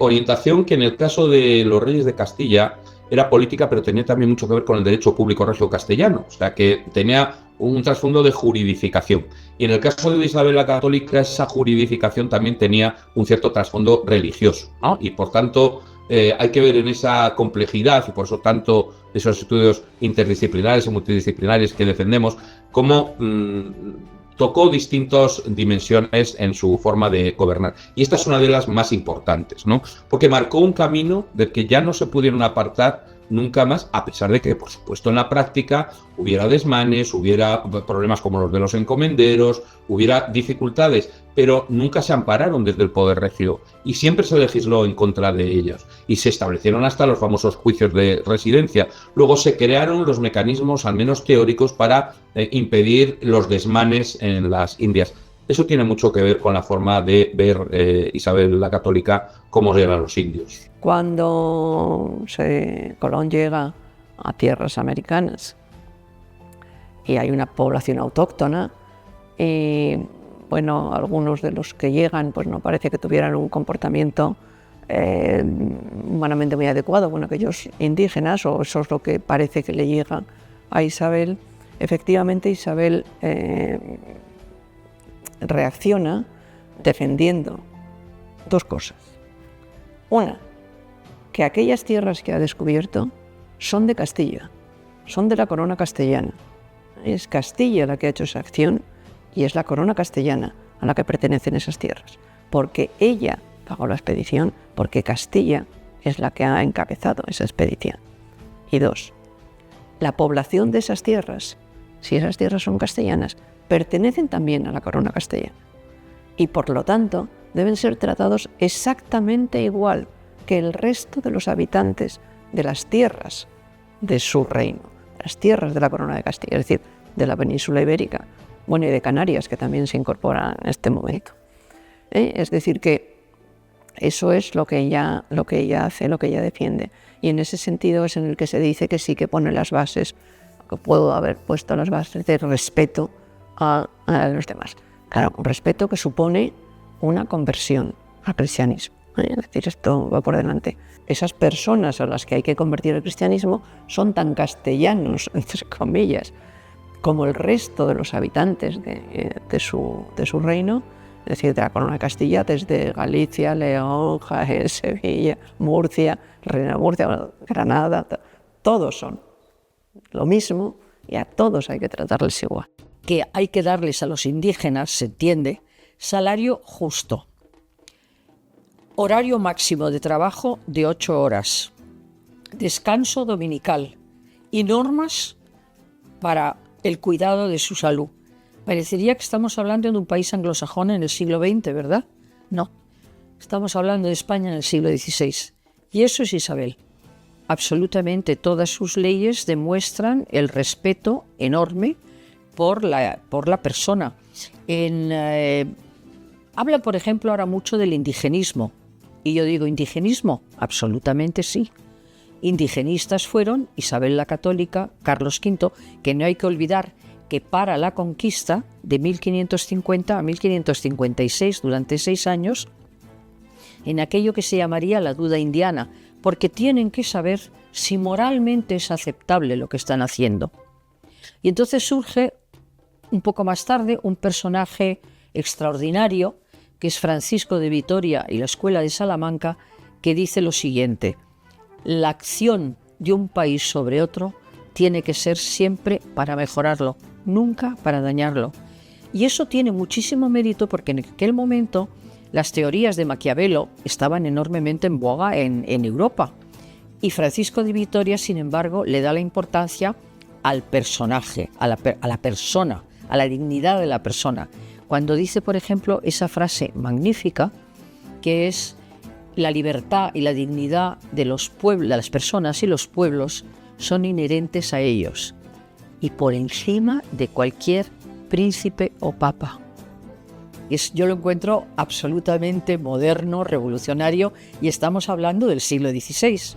orientación que en el caso de los reyes de Castilla era política, pero tenía también mucho que ver con el derecho público regio castellano, o sea que tenía un trasfondo de juridificación. Y en el caso de Isabel la Católica, esa juridificación también tenía un cierto trasfondo religioso, ¿no? Y por tanto hay que ver en esa complejidad, y por eso tanto esos estudios interdisciplinares y multidisciplinares que defendemos, cómo tocó distintas dimensiones en su forma de gobernar. Y esta es una de las más importantes, ¿no? Porque marcó un camino del que ya no se pudieron apartar nunca más, a pesar de que, por supuesto, en la práctica hubiera desmanes, hubiera problemas como los de los encomenderos, hubiera dificultades, pero nunca se ampararon desde el poder regio y siempre se legisló en contra de ellos y se establecieron hasta los famosos juicios de residencia. Luego se crearon los mecanismos, al menos teóricos, para impedir los desmanes en las Indias. Eso tiene mucho que ver con la forma de ver Isabel la Católica cómo eran los indios. Cuando Colón llega a tierras americanas y hay una población autóctona, y bueno, algunos de los que llegan pues no parece que tuvieran un comportamiento humanamente muy adecuado con aquellos indígenas, o eso es lo que parece que le llega a Isabel. Efectivamente, Isabel reacciona defendiendo dos cosas. Una, que aquellas tierras que ha descubierto son de Castilla, son de la corona castellana. Es Castilla la que ha hecho esa acción y es la corona castellana a la que pertenecen esas tierras, porque ella pagó la expedición, porque Castilla es la que ha encabezado esa expedición. Y dos, la población de esas tierras, si esas tierras son castellanas, pertenecen también a la corona castellana y por lo tanto deben ser tratados exactamente igual que el resto de los habitantes de las tierras de su reino, las tierras de la corona de Castilla, es decir, de la península ibérica, bueno, y de Canarias, que también se incorpora en este momento. Es decir, que eso es lo que ella hace, lo que ella defiende. Y en ese sentido es en el que se dice que sí que pone las bases, que puedo haber puesto las bases de respeto a los demás. Claro, un respeto que supone una conversión al cristianismo. Es decir, esto va por delante. Esas personas a las que hay que convertir al cristianismo son tan castellanos, entre comillas, como el resto de los habitantes de su reino, es decir, de la corona de Castilla, desde Galicia, León, Jaén, Sevilla, Murcia, Reina de Murcia, Granada, todos son lo mismo y a todos hay que tratarles igual. Que hay que darles a los indígenas, se entiende, salario justo, horario máximo de trabajo de 8 horas, descanso dominical y normas para el cuidado de su salud. Parecería que estamos hablando de un país anglosajón en el siglo XX, ¿verdad? No, estamos hablando de España en el siglo XVI. Y eso es Isabel. Absolutamente todas sus leyes demuestran el respeto enorme por la persona. Habla, por ejemplo, ahora mucho del indigenismo. Y yo digo, ¿indigenismo? Absolutamente sí. Indigenistas fueron Isabel la Católica, Carlos V, que no hay que olvidar que para la conquista de 1550 a 1556, durante 6 años, en aquello que se llamaría la duda indiana, porque tienen que saber si moralmente es aceptable lo que están haciendo. Y entonces surge, un poco más tarde, un personaje extraordinario, que es Francisco de Vitoria y la Escuela de Salamanca, que dice lo siguiente: la acción de un país sobre otro tiene que ser siempre para mejorarlo, nunca para dañarlo. Y eso tiene muchísimo mérito porque en aquel momento las teorías de Maquiavelo estaban enormemente en boga en Europa. Y Francisco de Vitoria, sin embargo, le da la importancia al personaje, a la persona, a la dignidad de la persona. Cuando dice, por ejemplo, esa frase magnífica, que es: la libertad y la dignidad de los pueblos, de las personas y los pueblos son inherentes a ellos y por encima de cualquier príncipe o papa. Yo lo encuentro absolutamente moderno, revolucionario, y estamos hablando del siglo XVI.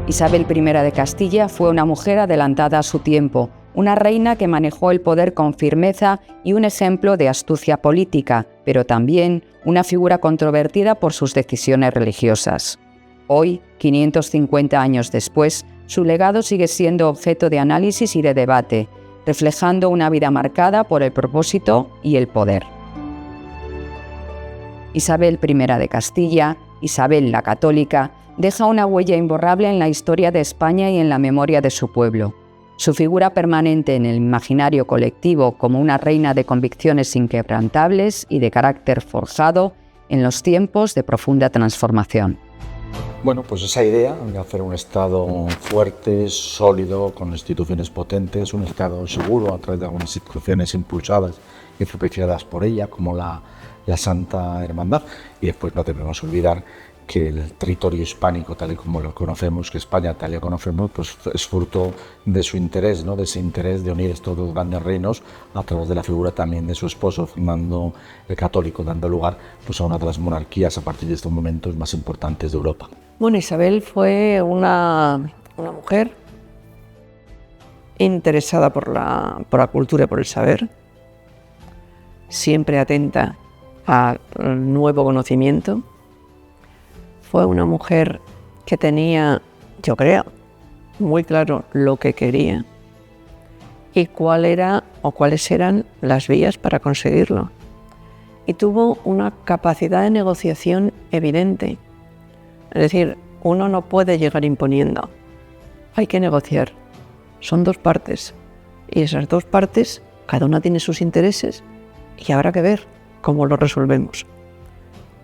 Isabel I de Castilla fue una mujer adelantada a su tiempo, una reina que manejó el poder con firmeza y un ejemplo de astucia política, pero también una figura controvertida por sus decisiones religiosas. Hoy, 550 años después, su legado sigue siendo objeto de análisis y de debate, reflejando una vida marcada por el propósito y el poder. Isabel I de Castilla, Isabel la Católica, deja una huella imborrable en la historia de España y en la memoria de su pueblo. Su figura permanente en el imaginario colectivo como una reina de convicciones inquebrantables y de carácter forjado en los tiempos de profunda transformación. Bueno, pues esa idea de hacer un Estado fuerte, sólido, con instituciones potentes, un Estado seguro a través de algunas instituciones impulsadas y propiciadas por ella, como la Santa Hermandad. Y después no debemos olvidar que el territorio hispánico, tal y como lo conocemos, que España tal y lo conocemos, pues es fruto de su interés, ¿no? De ese interés de unir estos dos grandes reinos a través de la figura también de su esposo, Fernando el Católico, dando lugar pues a una de las monarquías a partir de estos momentos más importantes de Europa. Bueno, Isabel fue una mujer interesada por la cultura y por el saber, siempre atenta al nuevo conocimiento. Fue una mujer que tenía, yo creo, muy claro lo que quería y cuáles eran las vías para conseguirlo. Y tuvo una capacidad de negociación evidente. Es decir, uno no puede llegar imponiendo, hay que negociar. Son dos partes y esas dos partes, cada una tiene sus intereses y habrá que ver cómo lo resolvemos.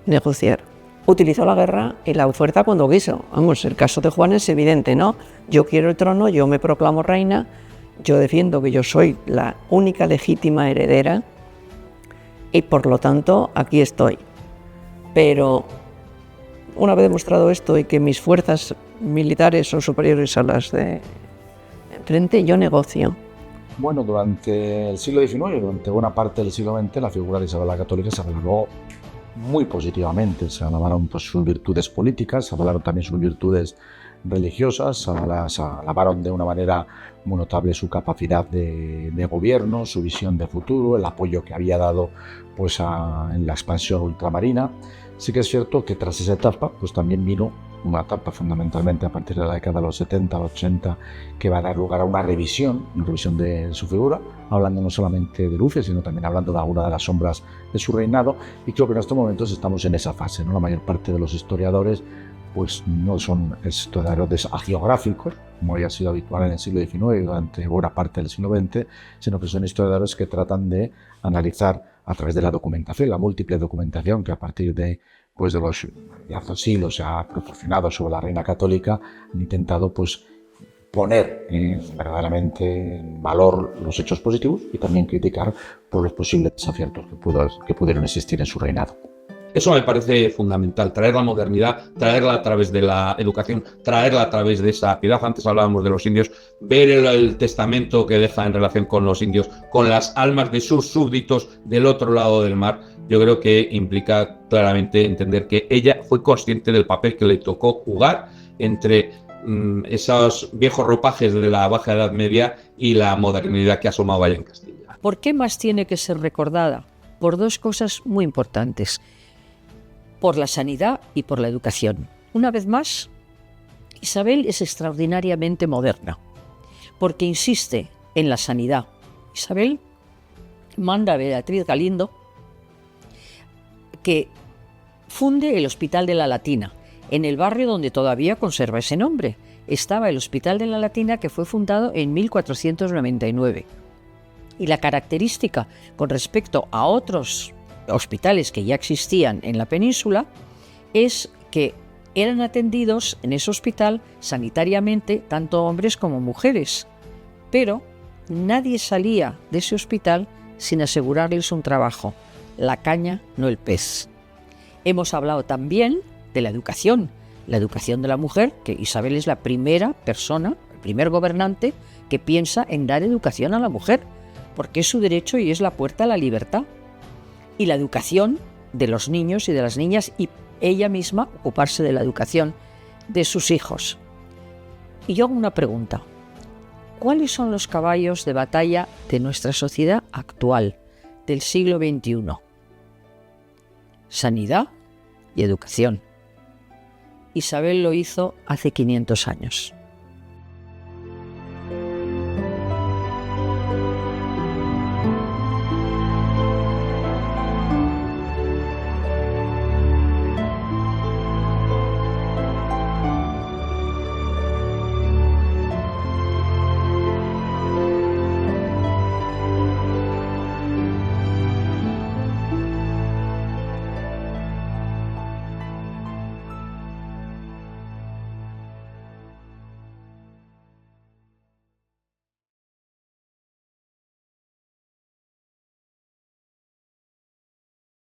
Negociar. utilizó la guerra y la fuerza cuando quiso. Vamos, el caso de Juana es evidente, ¿no? Yo quiero el trono, yo me proclamo reina, yo defiendo que yo soy la única legítima heredera y por lo tanto aquí estoy. Pero una vez demostrado esto y que mis fuerzas militares son superiores a las de enfrente, yo negocio. Bueno, durante el siglo XIX y durante buena parte del siglo XX la figura de Isabel la Católica se valoró muy positivamente. Se alabaron pues, sus virtudes políticas, se alabaron también sus virtudes religiosas, se alabaron de una manera muy notable su capacidad de gobierno, su visión de futuro, el apoyo que había dado pues, en la expansión ultramarina. Sí que es cierto que tras esa etapa pues, también vino una etapa fundamentalmente a partir de la década de los 70, 80, que va a dar lugar a una revisión de su figura, hablando no solamente de luces, sino también hablando de alguna de las sombras de su reinado, y creo que en estos momentos estamos en esa fase, ¿no? La mayor parte de los historiadores pues no son historiadores hagiográficos, como había sido habitual en el siglo XIX y durante buena parte del siglo XX, sino que son historiadores que tratan de analizar a través de la documentación, la múltiple documentación que a partir de los siglos se ha proporcionado sobre la reina católica, han intentado pues, poner verdaderamente en valor los hechos positivos y también criticar por los posibles desaciertos que pudieron existir en su reinado. Eso me parece fundamental, traer la modernidad, traerla a través de la educación, traerla a través de esa piedad. Antes hablábamos de los indios, ver el testamento que deja en relación con los indios, con las almas de sus súbditos del otro lado del mar. Yo creo que implica claramente entender que ella fue consciente del papel que le tocó jugar entre esos viejos ropajes de la Baja Edad Media y la modernidad que asomaba allá en Castilla. ¿Por qué más tiene que ser recordada? Por dos cosas muy importantes. Por la sanidad y por la educación. Una vez más, Isabel es extraordinariamente moderna, porque insiste en la sanidad. Isabel manda a Beatriz Galindo que funde el Hospital de la Latina, en el barrio donde todavía conserva ese nombre. Estaba el Hospital de la Latina, que fue fundado en 1499. Y la característica con respecto a otros hospitales que ya existían en la península es que eran atendidos en ese hospital sanitariamente tanto hombres como mujeres, pero nadie salía de ese hospital sin asegurarles un trabajo, la caña, no el pez. Hemos hablado también de la educación de la mujer, que Isabel es la primera persona, el primer gobernante que piensa en dar educación a la mujer, porque es su derecho y es la puerta a la libertad. Y la educación de los niños y de las niñas, y ella misma ocuparse de la educación de sus hijos. Y yo hago una pregunta: ¿cuáles son los caballos de batalla de nuestra sociedad actual, del siglo XXI? Sanidad y educación. Isabel lo hizo hace 500 años.